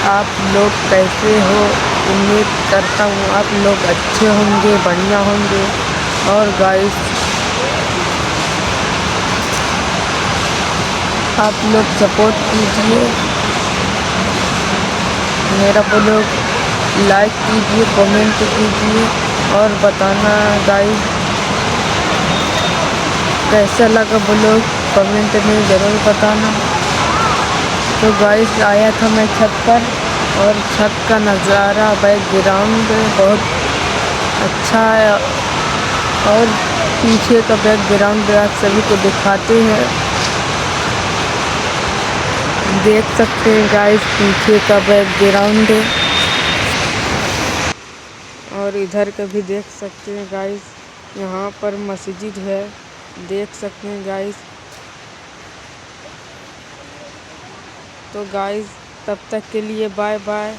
आप लोग कैसे हो। उम्मीद करता हूँ आप लोग अच्छे होंगे, बढ़िया होंगे। और गाइस आप लोग सपोर्ट कीजिए, मेरा ब्लॉग लाइक कीजिए, कमेंट कीजिए और बताना गाइस कैसा लगा ब्लॉग, कमेंट में ज़रूर बताना। तो गाइस आया था मैं छत पर और छत का नज़ारा बैकग्राउंड बहुत अच्छा है और पीछे का बैकग्राउंड आप सभी को दिखाते हैं। देख सकते हैं गाइस पीछे का बैकग्राउंड और इधर का भी देख सकते हैं गाइस। यहाँ पर मस्जिद है, देख सकते हैं गाइस। तो गाइस तब तक के लिए बाय बाय।